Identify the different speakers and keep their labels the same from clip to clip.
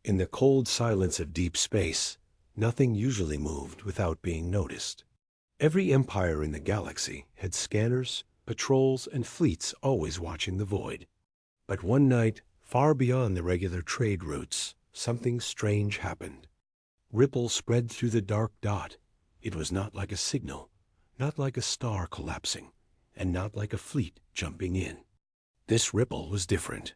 Speaker 1: In the cold silence of deep space, nothing usually moved without being noticed. Every empire in the galaxy had scanners, patrols, and fleets always watching the void. But one night, far beyond the regular trade routes, something strange happened. Ripple spread through the dark dot. It was not like a signal, not like a star collapsing, and not like a fleet jumping in. This ripple was different.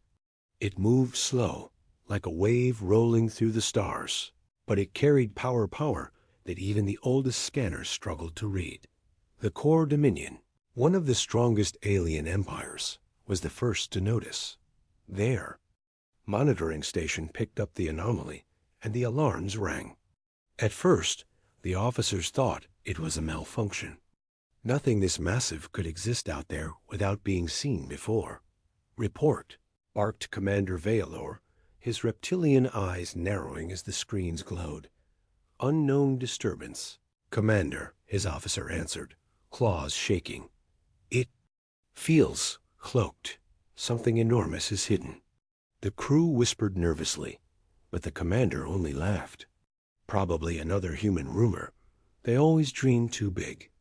Speaker 1: It moved slow, like a wave rolling through the stars, but it carried power that even the oldest scanners struggled to read. The Core Dominion, one of the strongest alien empires, was the first to notice. Their monitoring station picked up the anomaly, and the alarms rang. At first, the officers thought it was a malfunction. Nothing this massive could exist out there without being seen before. "Report," barked Commander Veilor, his reptilian eyes narrowing as the screens glowed. "Unknown disturbance." "Commander," his officer answered, claws shaking. "It feels cloaked. Something enormous is hidden." The crew whispered nervously, but the commander only laughed. Probably another human rumor. They always dreamed too big.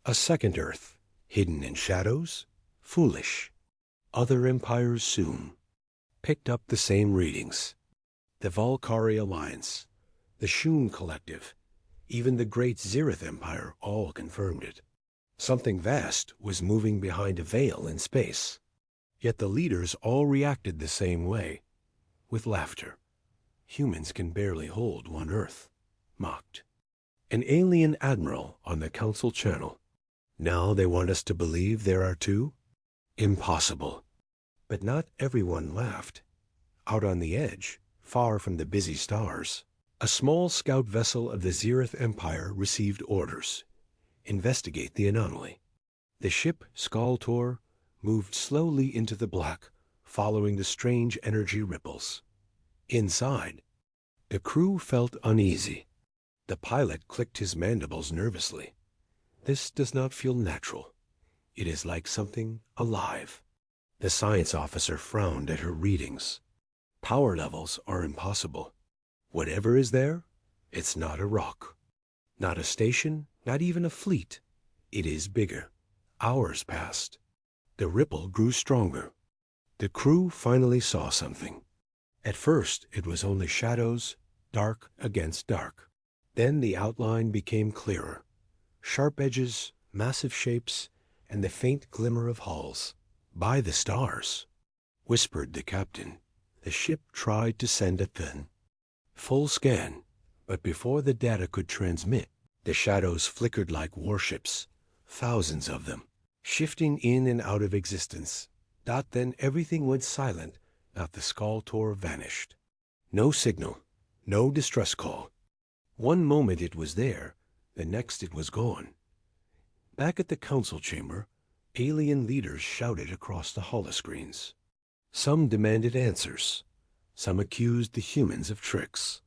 Speaker 1: A second Earth, hidden in shadows? Foolish. Other empires soon picked up the same readings. The Valkyrie Alliance, the Shun Collective, even the great Zirith Empire all confirmed it. Something vast was moving behind a veil in space. Yet the leaders all reacted the same way, with laughter. "Humans can barely hold one Earth," mocked. An alien admiral on the Council channel. "Now they want us to believe there are two? Impossible." But not everyone laughed. Out on the edge, far from the busy stars, a small scout vessel of the Zirith Empire received orders. Investigate the anomaly. The ship, Skaltor, moved slowly into the black, following the strange energy ripples. Inside, the crew felt uneasy. The pilot clicked his mandibles nervously. This does not feel natural. It is like something alive. The science officer frowned at her readings. Power levels are impossible. Whatever is there, it's not a rock. Not a station, not even a fleet. It is bigger. Hours passed. The ripple grew stronger. The crew finally saw something. At first, it was only shadows, dark against dark. Then the outline became clearer. Sharp edges, massive shapes, and the faint glimmer of hulls. "By the stars," whispered the captain. The ship tried to send a thin, full scan, but before the data could transmit, the shadows flickered like warships, thousands of them, shifting in and out of existence. Then everything went silent. Not the Skaltor vanished. No signal, no distress call. One moment it was there, the next it was gone. Back at the council chamber, alien leaders shouted across the holoscreens. Some demanded answers. Some accused the humans of tricks.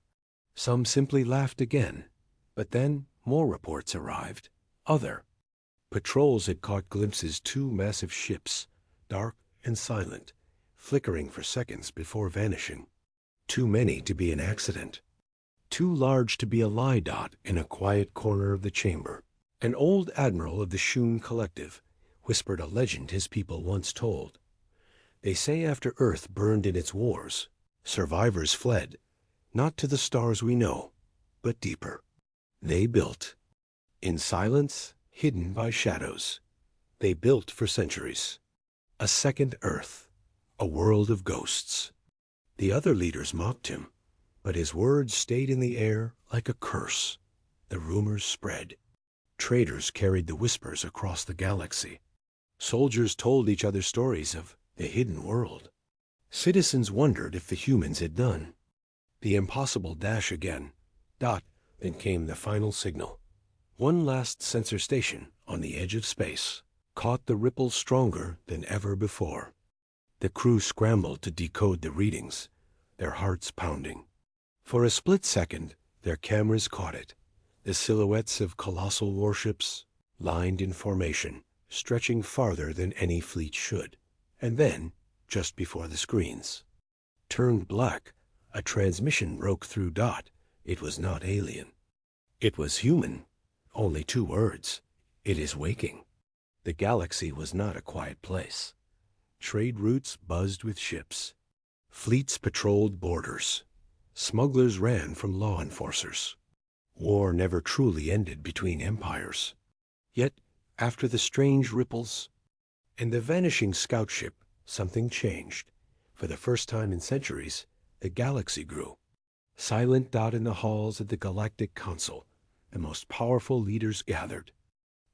Speaker 1: Some simply laughed again. But then more reports arrived. Other patrols had caught glimpses two massive ships, dark and silent, flickering for seconds before vanishing. Too many to be an accident. Too large to be a lie dot in a quiet corner of the chamber. An old admiral of the Shun Collective whispered a legend his people once told. They say after Earth burned in its wars, survivors fled, not to the stars we know, but deeper. They built. In silence, hidden by shadows. They built for centuries. A second Earth, a world of ghosts. The other leaders mocked him, but his words stayed in the air like a curse. The rumors spread. Traders carried the whispers across the galaxy. Soldiers told each other stories of the hidden world. Citizens wondered if the humans had done. The impossible dash again. Then came the final signal. One last sensor station on the edge of space caught the ripples stronger than ever before. The crew scrambled to decode the readings, their hearts pounding. For a split second, their cameras caught it. The silhouettes of colossal warships, lined in formation, stretching farther than any fleet should. And then, just before the screens, turned black A transmission broke through. It was not alien. It was human. Only 2 words. It is waking. The galaxy was not a quiet place. Trade routes buzzed with ships. Fleets patrolled borders. Smugglers ran from law enforcers. War never truly ended between empires. Yet, after the strange ripples and the vanishing scout ship, something changed. For the first time in centuries, the galaxy grew. Silent in the halls of the Galactic Council, the most powerful leaders gathered.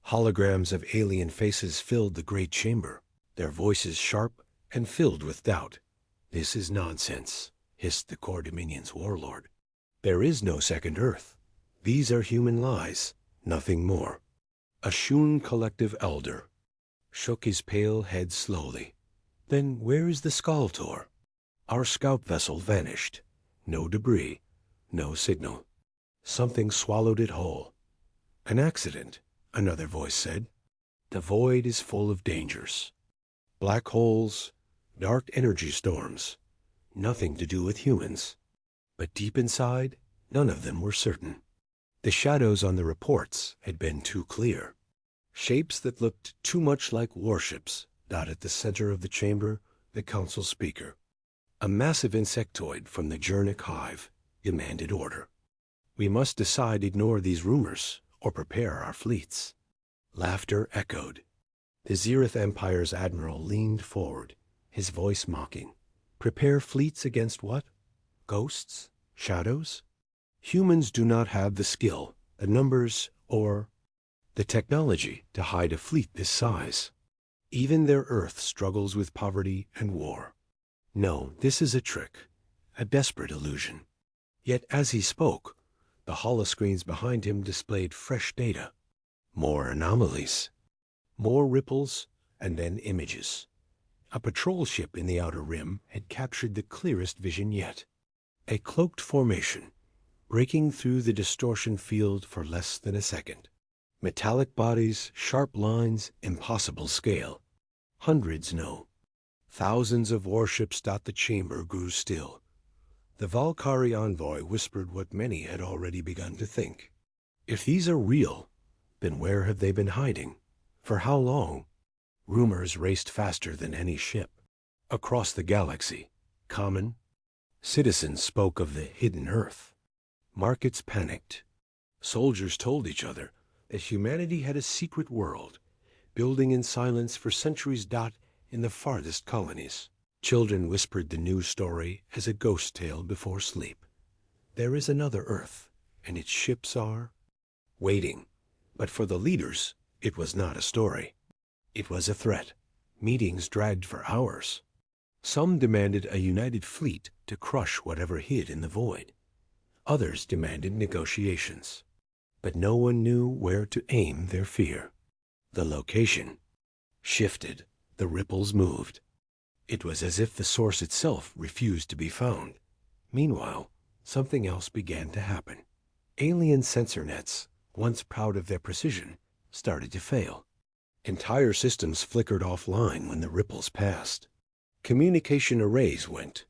Speaker 1: Holograms of alien faces filled the great chamber, their voices sharp and filled with doubt. "This is nonsense," hissed the Core Dominion's warlord. "There is no second Earth. These are human lies, nothing more." A Shun collective elder shook his pale head slowly. "Then where is the Skaltor? Our scout vessel vanished. No debris, no signal. Something swallowed it whole." "An accident," another voice said. "The void is full of dangers. Black holes, dark energy storms. Nothing to do with humans." But deep inside, none of them were certain. The shadows on the reports had been too clear. Shapes that looked too much like warships dotted the center of the chamber, the council speaker. A massive insectoid from the Jernic hive demanded order. "We must decide ignore these rumors or prepare our fleets." Laughter echoed. The Zereth Empire's admiral leaned forward, his voice mocking. "Prepare fleets against what? Ghosts? Shadows? Humans do not have the skill, the numbers, or the technology to hide a fleet this size. Even their Earth struggles with poverty and war. No, this is a trick, a desperate illusion." Yet as he spoke, the holoscreens behind him displayed fresh data. More anomalies. More ripples, and then images. A patrol ship in the outer rim had captured the clearest vision yet. A cloaked formation, breaking through the distortion field for less than a second. Metallic bodies, sharp lines, impossible scale. Hundreds no. Thousands of warships. The chamber grew still. The Valkyrie envoy whispered what many had already begun to think. If these are real, then where have they been hiding? For how long? Rumors raced faster than any ship. Across the galaxy, common citizens spoke of the hidden Earth. Markets panicked. Soldiers told each other that humanity had a secret world, building in silence for centuries. In the farthest colonies. Children whispered the news story as a ghost tale before sleep. There is another Earth, and its ships are waiting. But for the leaders, it was not a story. It was a threat. Meetings dragged for hours. Some demanded a united fleet to crush whatever hid in the void. Others demanded negotiations. But no one knew where to aim their fear. The location shifted. The ripples moved. It was as if the source itself refused to be found. Meanwhile, something else began to happen. Alien sensor nets, once proud of their precision, started to fail. Entire systems flickered offline when the ripples passed. Communication arrays went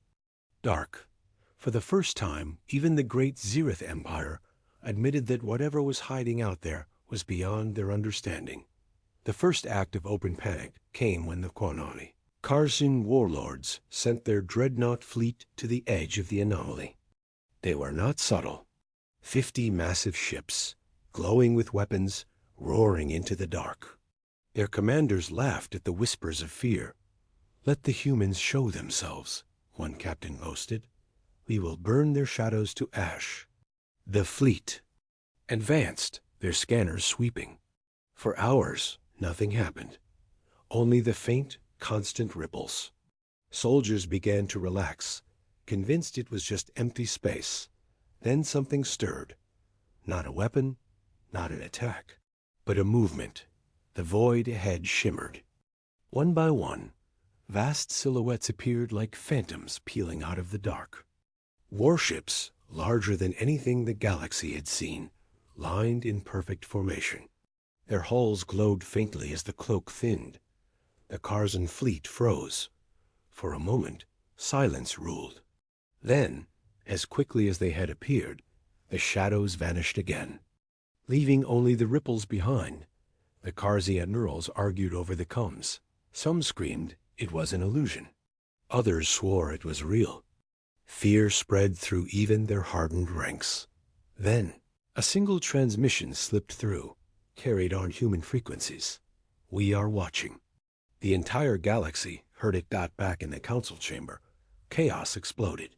Speaker 1: dark. For the first time, even the great Zereth Empire admitted that whatever was hiding out there was beyond their understanding. The first act of open panic came when the Quanani, Karsin warlords, sent their dreadnought fleet to the edge of the anomaly. They were not subtle. 50 massive ships, glowing with weapons, roaring into the dark. Their commanders laughed at the whispers of fear. "Let the humans show themselves," one captain boasted. "We will burn their shadows to ash." The fleet advanced, their scanners sweeping. For hours, nothing happened. Only the faint, constant ripples. Soldiers began to relax, convinced it was just empty space. Then something stirred. Not a weapon, not an attack, but a movement. The void ahead shimmered. One by one, vast silhouettes appeared like phantoms peeling out of the dark. Warships, larger than anything the galaxy had seen, lined in perfect formation. Their hulls glowed faintly as the cloak thinned. The Karsan fleet froze. For a moment, silence ruled. Then, As quickly as they had appeared, the shadows vanished again, leaving only the ripples behind. The Karzi admirals argued over the coms. Some screamed it was an illusion. Others swore it was real. Fear spread through even their hardened ranks. Then, a single transmission slipped through, carried on human frequencies. "We are watching." The entire galaxy heard it back in the council chamber. Chaos exploded.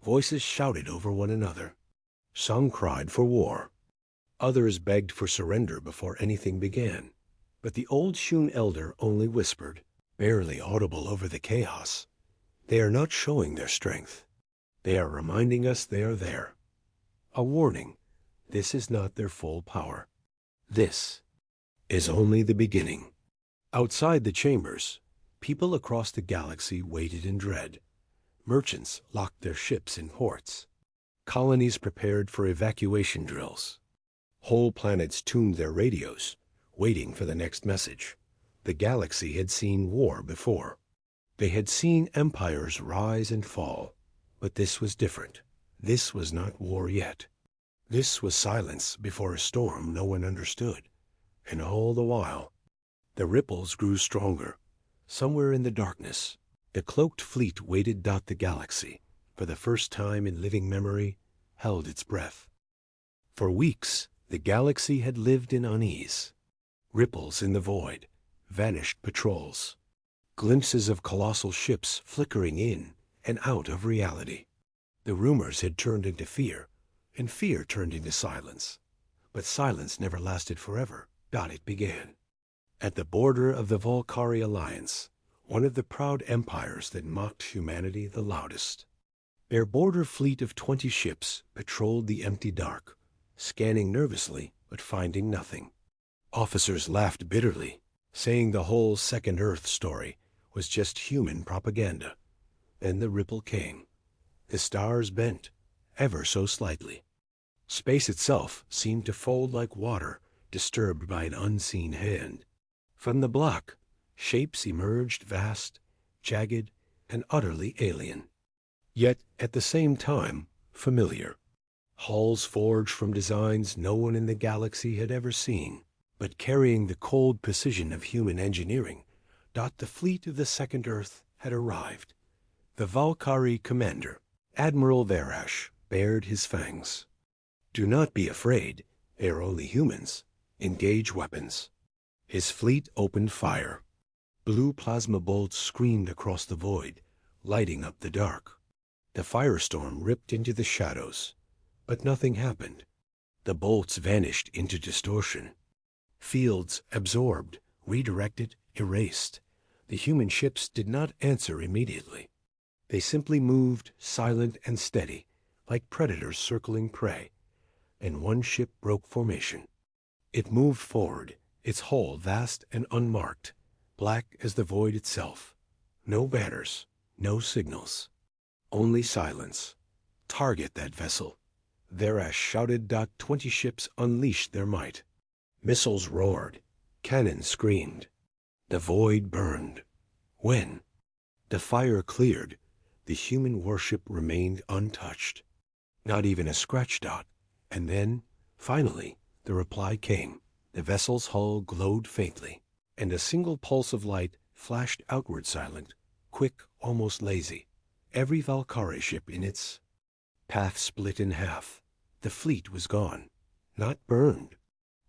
Speaker 1: Voices shouted over one another. Some cried for war. Others begged for surrender before anything began. But the old Shun elder only whispered, barely audible over the chaos, "They are not showing their strength. They are reminding us they are there. A warning, this is not their full power. This is only the beginning." Outside the chambers, people across the galaxy waited in dread. Merchants locked their ships in ports. Colonies prepared for evacuation drills. Whole planets tuned their radios, waiting for the next message. The galaxy had seen war before. They had seen empires rise and fall. But this was different. This was not war yet. This was silence before a storm no one understood. And all the while, the ripples grew stronger. Somewhere in the darkness, the cloaked fleet waited. The galaxy, for the first time in living memory, held its breath. For weeks, the galaxy had lived in unease. Ripples in the void, vanished patrols, glimpses of colossal ships flickering in and out of reality. The rumors had turned into fear, and fear turned into silence. But silence never lasted forever. It began. At the border of the Valkyrie Alliance, one of the proud empires that mocked humanity the loudest. Their border fleet of 20 ships patrolled the empty dark, scanning nervously but finding nothing. Officers laughed bitterly, saying the whole Second Earth story was just human propaganda. Then the ripple came. The stars bent, ever so slightly. Space itself seemed to fold like water, disturbed by an unseen hand. From the block, shapes emerged, vast, jagged, and utterly alien. Yet, at the same time, familiar. Hulls forged from designs no one in the galaxy had ever seen, but carrying the cold precision of human engineering. The fleet of the Second Earth had arrived. The Valkyrie commander, Admiral Varash, bared his fangs. "Do not be afraid. They are only humans. Engage weapons." His fleet opened fire. Blue plasma bolts screamed across the void, lighting up the dark. The firestorm ripped into the shadows, but nothing happened. The bolts vanished into distortion. Fields absorbed, redirected, erased. The human ships did not answer immediately. They simply moved, silent and steady, like predators circling prey. And one ship broke formation. It moved forward, its hull vast and unmarked, black as the void itself. No banners, no signals. Only silence. "Target that vessel." Varash shouted. 20 ships unleashed their might. Missiles roared. Cannon screamed. The void burned. When the fire cleared, the human warship remained untouched. Not even a scratch dot. And then, finally, the reply came. The vessel's hull glowed faintly, and a single pulse of light flashed outward, silent, quick, almost lazy. Every Valkyrie ship in its path split in half. The fleet was gone. Not burned,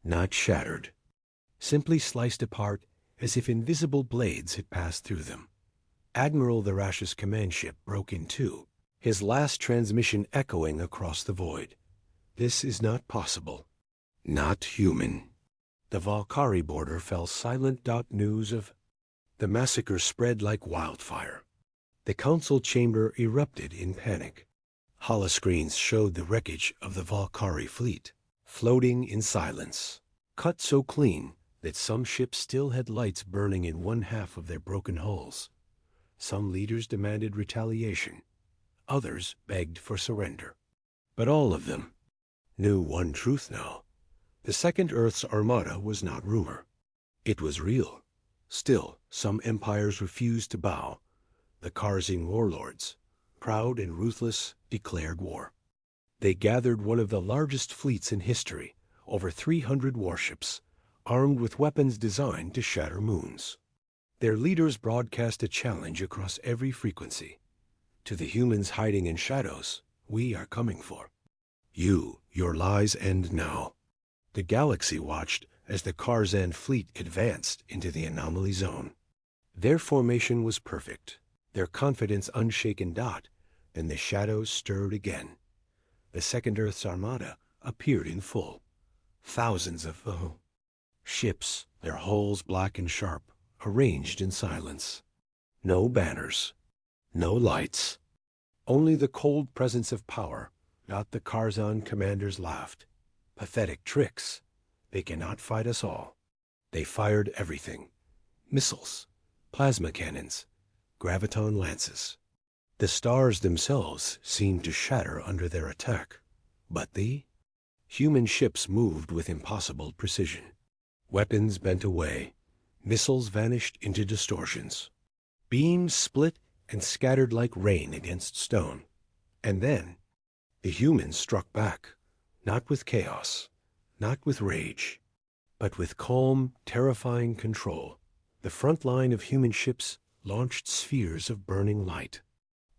Speaker 1: not shattered. Simply sliced apart as if invisible blades had passed through them. Admiral Varash's command ship broke in two, his last transmission echoing across the void. "This is not possible. Not human." The Valkyrie border fell silent. News of the massacre spread like wildfire. The council chamber erupted in panic. Holoscreens showed the wreckage of the Valkyrie fleet, floating in silence, cut so clean that some ships still had lights burning in one half of their broken hulls. Some leaders demanded retaliation. Others begged for surrender. But all of them knew one truth now. The Second Earth's Armada was not rumor. It was real. Still, some empires refused to bow. The Karzing warlords, proud and ruthless, declared war. They gathered one of the largest fleets in history, over 300 warships, armed with weapons designed to shatter moons. Their leaders broadcast a challenge across every frequency. To the humans hiding in shadows, we are coming for you. Your lies end now. The galaxy watched as the Karzan fleet advanced into the anomaly zone. Their formation was perfect, their confidence unshaken. Then the shadows stirred again. The Second Earth's Armada appeared in full. Thousands of ships, their hulls black and sharp, arranged in silence. No banners, no lights, only the cold presence of power. Not the Karzan commanders laughed. Pathetic tricks. They cannot fight us all. They fired everything. Missiles, plasma cannons, graviton lances. The stars themselves seemed to shatter under their attack. But the human ships moved with impossible precision. Weapons bent away. Missiles vanished into distortions. Beams split and scattered like rain against stone. And then the humans struck back, not with chaos, not with rage, but with calm, terrifying control. The front line of human ships launched spheres of burning light.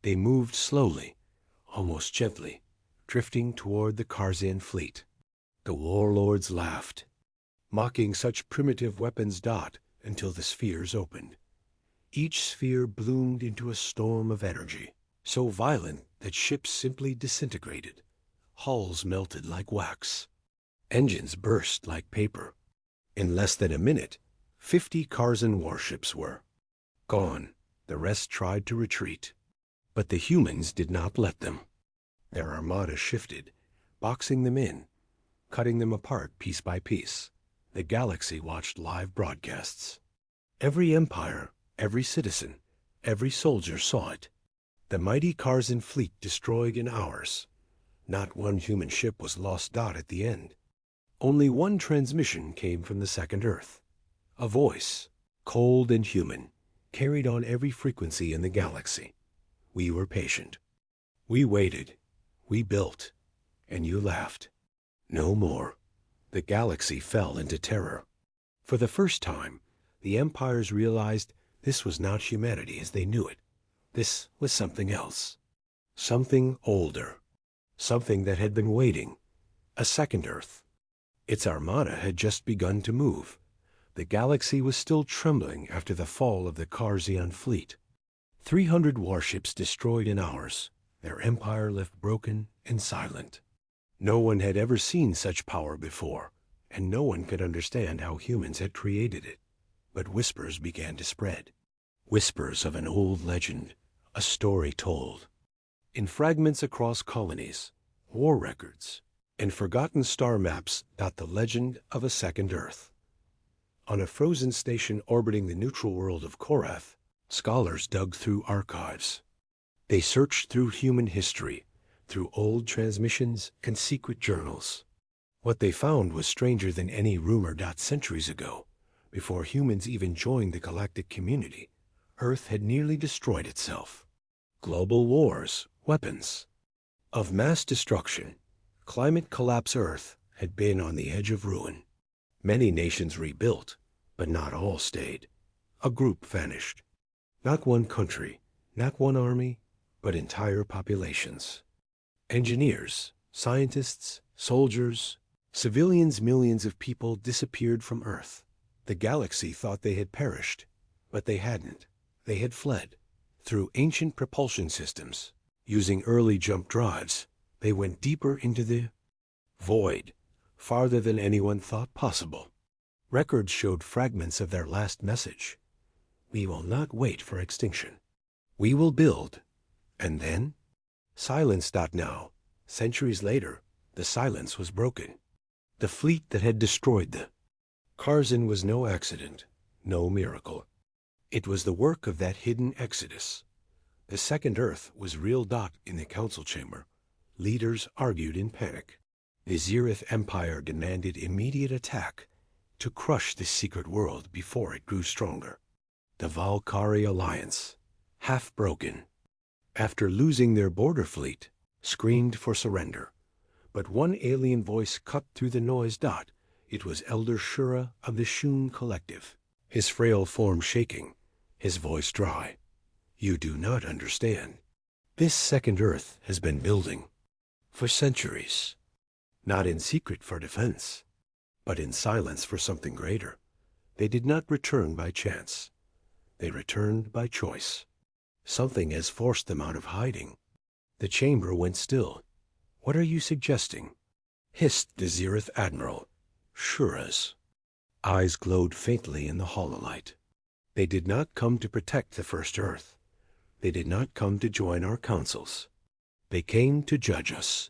Speaker 1: They moved slowly, almost gently, drifting toward the Karzan fleet. The warlords laughed, mocking such primitive weapons. Until the spheres opened. Each sphere bloomed into a storm of energy, so violent that ships simply disintegrated. Hulls melted like wax. Engines burst like paper. In less than a minute, 50 Karzan warships were gone. The rest tried to retreat. But the humans did not let them. Their armada shifted, boxing them in, cutting them apart piece by piece. The galaxy watched live broadcasts. Every empire, every citizen, every soldier saw it. The mighty Karzan fleet destroyed in hours. Not one human ship was lost. At the end, only one transmission came from the Second Earth. A voice, cold and human, carried on every frequency in the galaxy. We were patient. We waited. We built. And you laughed. No more. The galaxy fell into terror. For the first time, the empires realized this was not humanity as they knew it. This was something else. Something older. Something that had been waiting. A second Earth. Its armada had just begun to move. The galaxy was still trembling after the fall of the Karzan fleet. 300 warships destroyed in hours. Their empire left broken and silent. No one had ever seen such power before, and no one could understand how humans had created it. But whispers began to spread. Whispers of an old legend, a story told. In fragments across colonies, war records, and forgotten star maps. The legend of a second Earth. On a frozen station orbiting the neutral world of Korath, scholars dug through archives. They searched through human history, through old transmissions and secret journals. What they found was stranger than any rumor. Centuries ago, before humans even joined the galactic community, Earth had nearly destroyed itself. Global wars, weapons of mass destruction, climate collapse. Earth had been on the edge of ruin. Many nations rebuilt, but not all stayed. A group vanished. Not one country, not one army, but entire populations. Engineers, scientists, soldiers, civilians. Millions of people disappeared from Earth. The galaxy thought they had perished, but they hadn't. They had fled. Through ancient propulsion systems, using early jump drives, they went deeper into the void, farther than anyone thought possible. Records showed fragments of their last message. We will not wait for extinction. We will build. And then? Silence. Now, centuries later, the silence was broken. The fleet that had destroyed the Karzan was no accident, no miracle. It was the work of that hidden exodus. The second Earth was real. In the council chamber, leaders argued in panic. The Zereth Empire demanded immediate attack to crush this secret world before it grew stronger. The Valkyrie alliance, half broken, after losing their border fleet, screamed for surrender. But one alien voice cut through the noise. It was Elder Shura of the Shun Collective, his frail form shaking, his voice dry. You do not understand. This second Earth has been building for centuries, not in secret for defense, but in silence for something greater. They did not return by chance. They returned by choice. Something has forced them out of hiding. The chamber went still. What are you suggesting? Hissed the Zereth Admiral. Shura's eyes glowed faintly in the hololight. They did not come to protect the First Earth. They did not come to join our councils. They came to judge us.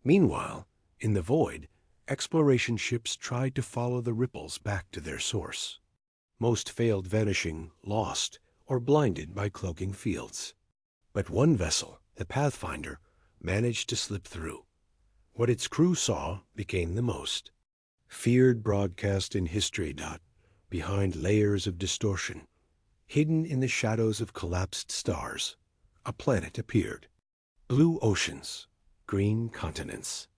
Speaker 1: Meanwhile, in the void, exploration ships tried to follow the ripples back to their source. Most failed, vanishing, lost, or blinded by cloaking fields. But one vessel, the Pathfinder, managed to slip through. What its crew saw became the most. Feared broadcast in history. Behind layers of distortion, hidden in the shadows of collapsed stars, a planet appeared. Blue oceans, green continents.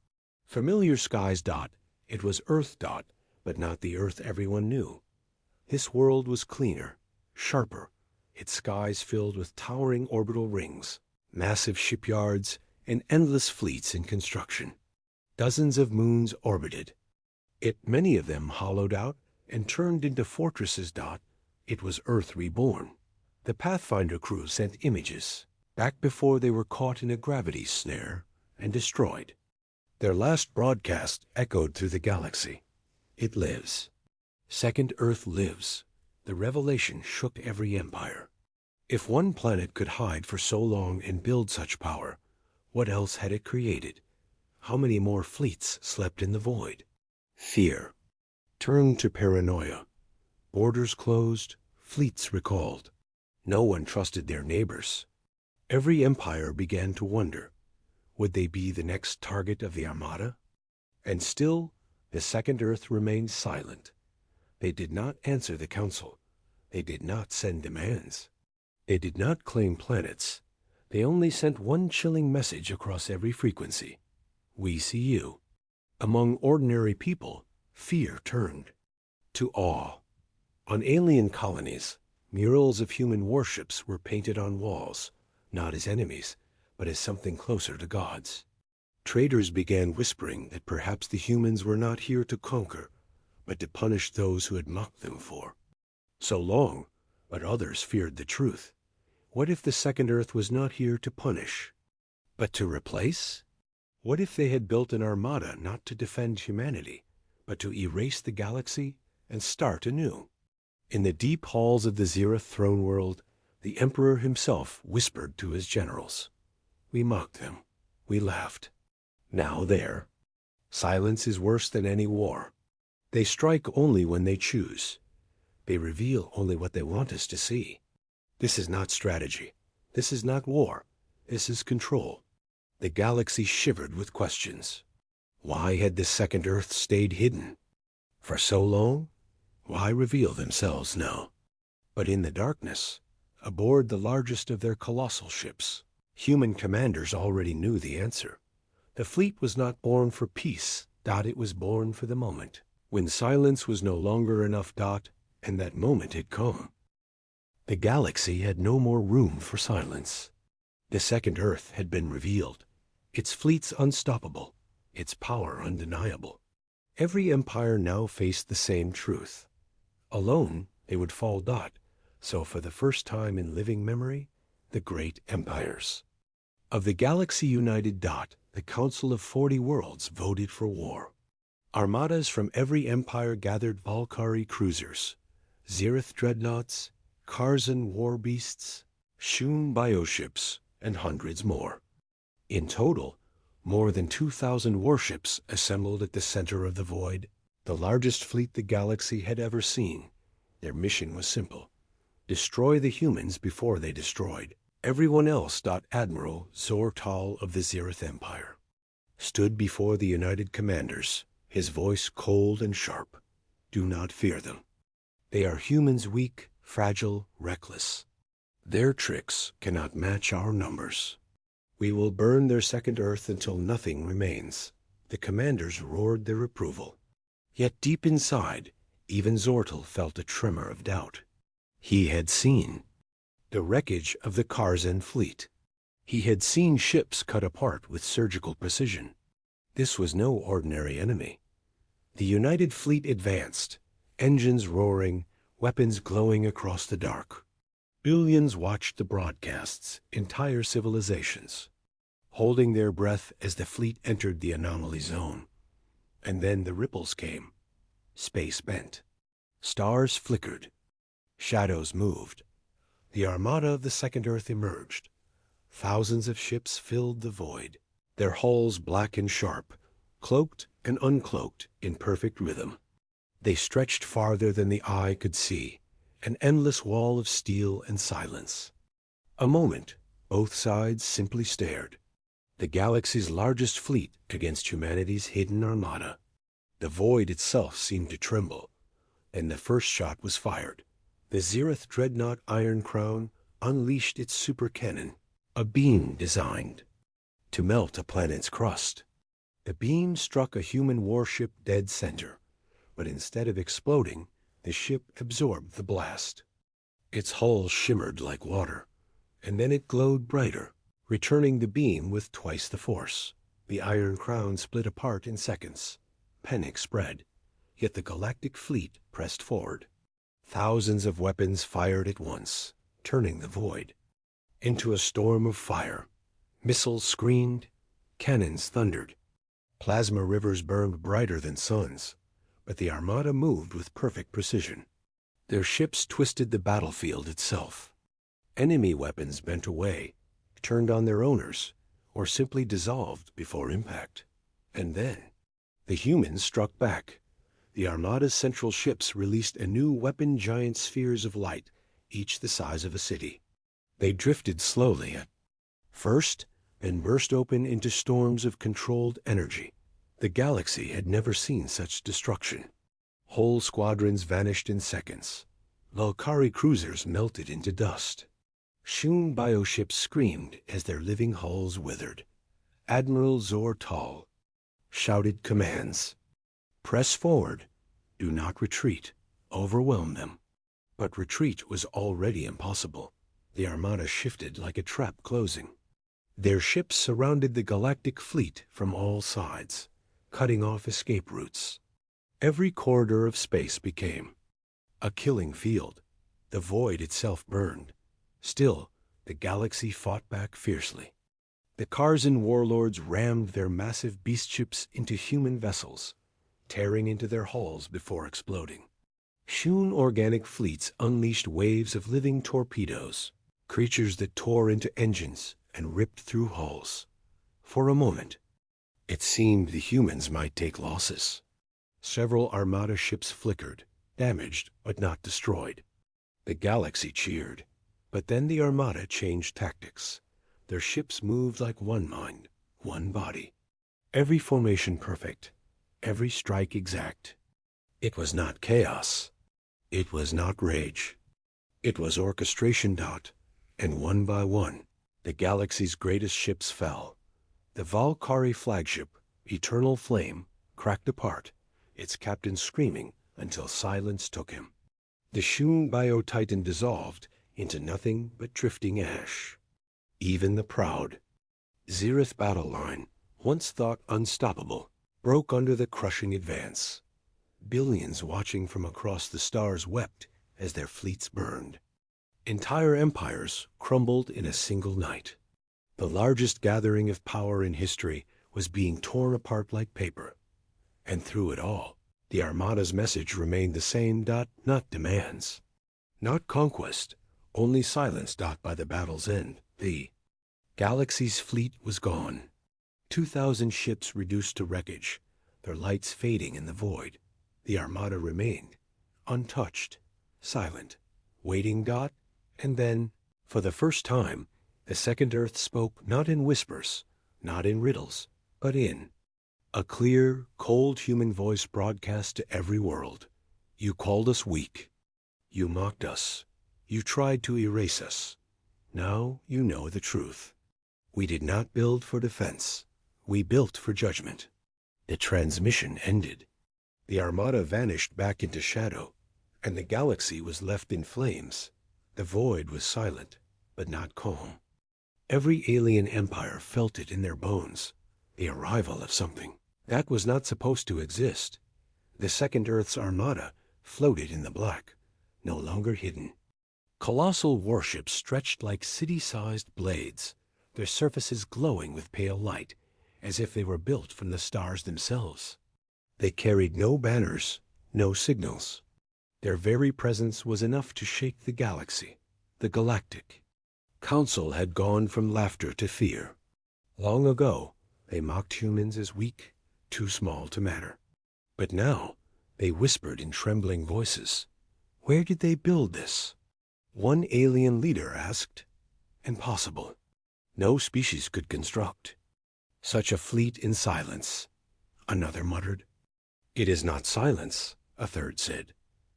Speaker 1: Familiar skies. It was Earth. But not the Earth everyone knew. This world was cleaner, sharper, its skies filled with towering orbital rings, massive shipyards, and endless fleets in construction. Dozens of moons orbited it, many of them hollowed out and turned into fortresses. It was Earth reborn. The Pathfinder crew sent images back before they were caught in a gravity snare and destroyed. Their last broadcast echoed through the galaxy. It lives. Second Earth lives. The revelation shook every empire. If one planet could hide for so long and build such power, what else had it created? How many more fleets slept in the void? Fear turned to paranoia. Borders closed, fleets recalled. No one trusted their neighbors. Every empire began to wonder, would they be the next target of the Armada? And still, the Second Earth remained silent. They did not answer the Council. They did not send demands. They did not claim planets. They only sent one chilling message across every frequency. We see you. Among ordinary people, fear turned to awe. On alien colonies, murals of human warships were painted on walls, not as enemies, but as something closer to gods. Traders began whispering that perhaps the humans were not here to conquer, but to punish those who had mocked them for so long. But others feared the truth. What if the Second Earth was not here to punish, but to replace? What if they had built an armada not to defend humanity, but to erase the galaxy and start anew? In the deep halls of the Zereth throne world, the Emperor himself whispered to his generals. We mocked them. We laughed. Now there. Silence is worse than any war. They strike only when they choose. They reveal only what they want us to see. This is not strategy. This is not war. This is control. The galaxy shivered with questions. Why had the Second Earth stayed hidden for so long? Why reveal themselves now? But in the darkness, aboard the largest of their colossal ships, human commanders already knew the answer. The fleet was not born for peace. It was born for the moment, when silence was no longer enough. And that moment had come. The galaxy had no more room for silence. The Second Earth had been revealed, its fleets unstoppable, its power undeniable. Every empire now faced the same truth. Alone, they would fall. So for the first time in living memory, the great empires of the galaxy united. The Council of 40 Worlds voted for war. Armadas from every empire gathered. Valkyrie cruisers, Zereth dreadnoughts, Karzan war beasts, Shun bioships, and hundreds more. In total, more than 2,000 warships assembled at the center of the void, the largest fleet the galaxy had ever seen. Their mission was simple: destroy the humans before they destroyed everyone else. Admiral Zortal of the Zereth Empire stood before the united commanders, his voice cold and sharp. Do not fear them. They are humans, weak, fragile, reckless. Their tricks cannot match our numbers. We will burn their second Earth until nothing remains. The commanders roared their approval. Yet deep inside, even Zortel felt a tremor of doubt. He had seen the wreckage of the Karzen fleet. He had seen ships cut apart with surgical precision. This was no ordinary enemy. The United Fleet advanced, engines roaring, weapons glowing across the dark. Billions watched the broadcasts, entire civilizations, holding their breath as the fleet entered the anomaly zone. And then the ripples came. Space bent. Stars flickered. Shadows moved. The Armada of the Second Earth emerged. Thousands of ships filled the void, their hulls black and sharp, cloaked and uncloaked in perfect rhythm. They stretched farther than the eye could see, an endless wall of steel and silence. A moment, both sides simply stared. The galaxy's largest fleet against humanity's hidden armada. The void itself seemed to tremble, and the first shot was fired. The Zereth dreadnought Iron Crown unleashed its super cannon, a beam designed to melt a planet's crust. The beam struck a human warship dead center, but instead of exploding, the ship absorbed the blast. Its hull shimmered like water, and then it glowed brighter, returning the beam with twice the force. The Iron Crown split apart in seconds. Panic spread, yet the galactic fleet pressed forward. Thousands of weapons fired at once, turning the void into a storm of fire. Missiles screamed, cannons thundered. Plasma rivers burned brighter than suns, but the Armada moved with perfect precision. Their ships twisted the battlefield itself. Enemy weapons bent away, turned on their owners, or simply dissolved before impact. And then the humans struck back. The Armada's central ships released a new weapon-giant spheres of light, each the size of a city. They drifted slowly at first, then burst open into storms of controlled energy. The galaxy had never seen such destruction. Whole squadrons vanished in seconds. Lulkari cruisers melted into dust. Shun bioships screamed as their living hulls withered. Admiral Zor-Tal shouted commands. Press forward. Do not retreat. Overwhelm them. But retreat was already impossible. The Armada shifted like a trap closing. Their ships surrounded the galactic fleet from all sides, cutting off escape routes. Every corridor of space became a killing field. The void itself burned. Still, the galaxy fought back fiercely. The Karzen warlords rammed their massive beast ships into human vessels, tearing into their hulls before exploding. Shun organic fleets unleashed waves of living torpedoes, creatures that tore into engines and ripped through hulls. For a moment, it seemed the humans might take losses. Several Armada ships flickered, damaged but not destroyed. The galaxy cheered, but then the Armada changed tactics. Their ships moved like one mind, one body. Every formation perfect, every strike exact. It was not chaos. It was not rage. It was orchestration. And one by one, the galaxy's greatest ships fell. The Valkyrie flagship, Eternal Flame, cracked apart, its captain screaming until silence took him. The Shun Bio-Titan dissolved into nothing but drifting ash. Even the proud Zereth battle line, once thought unstoppable, broke under the crushing advance. Billions watching from across the stars wept as their fleets burned. Entire empires crumbled in a single night. The largest gathering of power in history was being torn apart like paper. And through it all, the Armada's message remained the same. Not demands, not conquest, only silence. By the battle's end, the galaxy's fleet was gone. 2,000 ships reduced to wreckage, their lights fading in the void. The Armada remained, untouched, silent, waiting. And then, for the first time, the Second Earth spoke not in whispers, not in riddles, but in a clear, cold human voice broadcast to every world. You called us weak. You mocked us. You tried to erase us. Now you know the truth. We did not build for defense. We built for judgment. The transmission ended. The Armada vanished back into shadow, and the galaxy was left in flames. The void was silent, but not calm. Every alien empire felt it in their bones, the arrival of something that was not supposed to exist. The second Earth's Armada floated in the black, no longer hidden. Colossal warships stretched like city-sized blades, their surfaces glowing with pale light, as if they were built from the stars themselves. They carried no banners, no signals. Their very presence was enough to shake the galaxy, the galactic. Council had gone from laughter to fear. Long ago, they mocked humans as weak, too small to matter. But now, they whispered in trembling voices. Where did they build this? One alien leader asked. Impossible. No species could construct such a fleet in silence. Another muttered. It is not silence, a third said.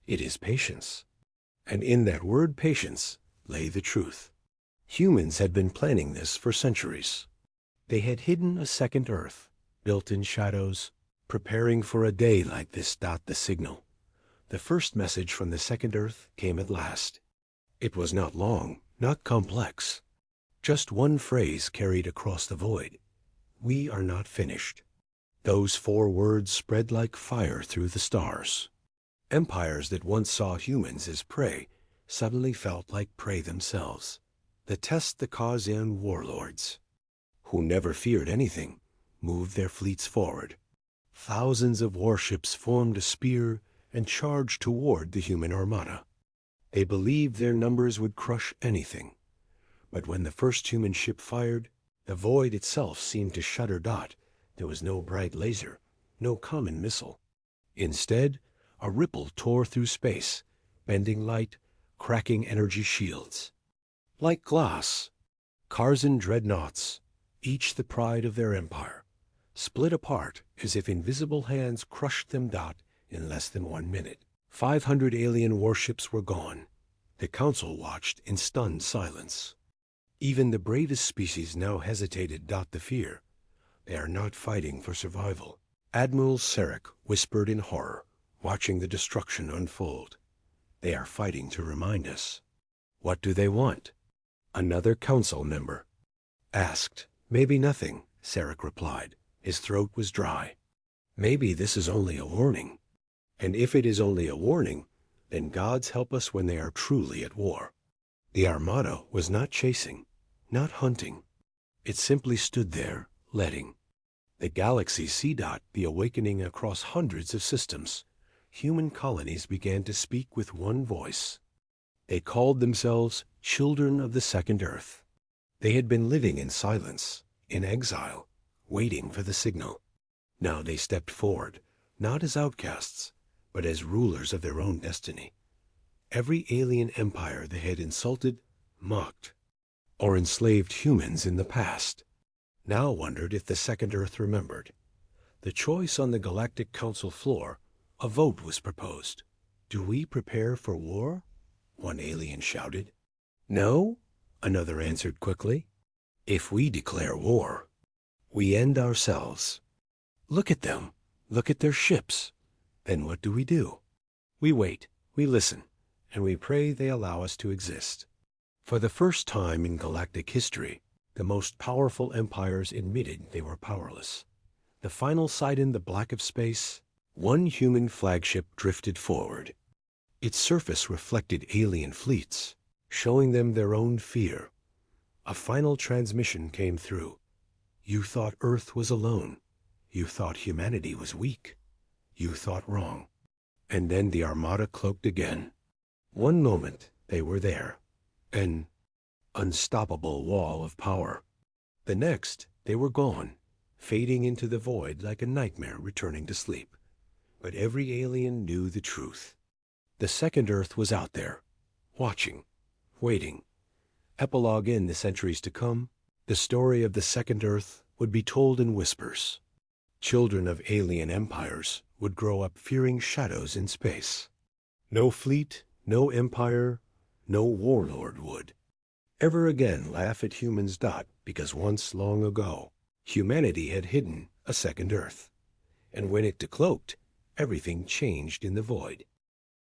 Speaker 1: It is patience. And in that word patience lay the truth. Humans had been planning this for centuries. They had hidden a second Earth, built in shadows, preparing for a day like this. The signal. The first message from the second Earth came at last. It was not long, not complex. Just one phrase carried across the void. We are not finished. Those 4 words spread like fire through the stars. Empires that once saw humans as prey suddenly felt like prey themselves. The Causian warlords, who never feared anything, moved their fleets forward. Thousands of warships formed a spear and charged toward the human armada. They believed their numbers would crush anything. But when the first human ship fired, the void itself seemed to shudder. There was no bright laser, no common missile. Instead, a ripple tore through space, bending light, cracking energy shields. Like glass, Carzen dreadnoughts, each the pride of their empire, split apart as if invisible hands crushed them. In less than 1 minute, 500 alien warships were gone. The Council watched in stunned silence. Even the bravest species now hesitated. The fear. They are not fighting for survival. Admiral Sarek whispered in horror, watching the destruction unfold. They are fighting to remind us. What do they want? Another council member asked. Maybe nothing, Sarek replied. His throat was dry. Maybe this is only a warning. And if it is only a warning, then gods help us when they are truly at war. The Armada was not chasing, not hunting. It simply stood there, letting the galaxy see. The awakening across hundreds of systems. Human colonies began to speak with one voice. They called themselves children of the second Earth. They had been living in silence, in exile, waiting for the signal. Now they stepped forward, not as outcasts, but as rulers of their own destiny. Every alien empire they had insulted, mocked, or enslaved humans in the past now wondered if the second Earth remembered. The choice on the Galactic Council floor, a vote was proposed. Do we prepare for war? One alien shouted. No, another answered quickly. If we declare war, we end ourselves. Look at them. Look at their ships. Then what do? We wait, we listen, and we pray they allow us to exist. For the first time in galactic history, the most powerful empires admitted they were powerless. The final sight in the black of space, one human flagship drifted forward. Its surface reflected alien fleets, showing them their own fear. A final transmission came through. You thought Earth was alone. You thought humanity was weak. You thought wrong. And then the Armada cloaked again. One moment they were there, an unstoppable wall of power. The next they were gone, fading into the void like a nightmare returning to sleep. But every alien knew the truth. The second Earth was out there, watching, waiting. Epilogue in the centuries to come, the story of the second Earth would be told in whispers. Children of alien empires would grow up fearing shadows in space. No fleet, no empire, no warlord would. ever again laugh at humans. Because once long ago, humanity had hidden a second Earth. And when it decloaked, everything changed in the void.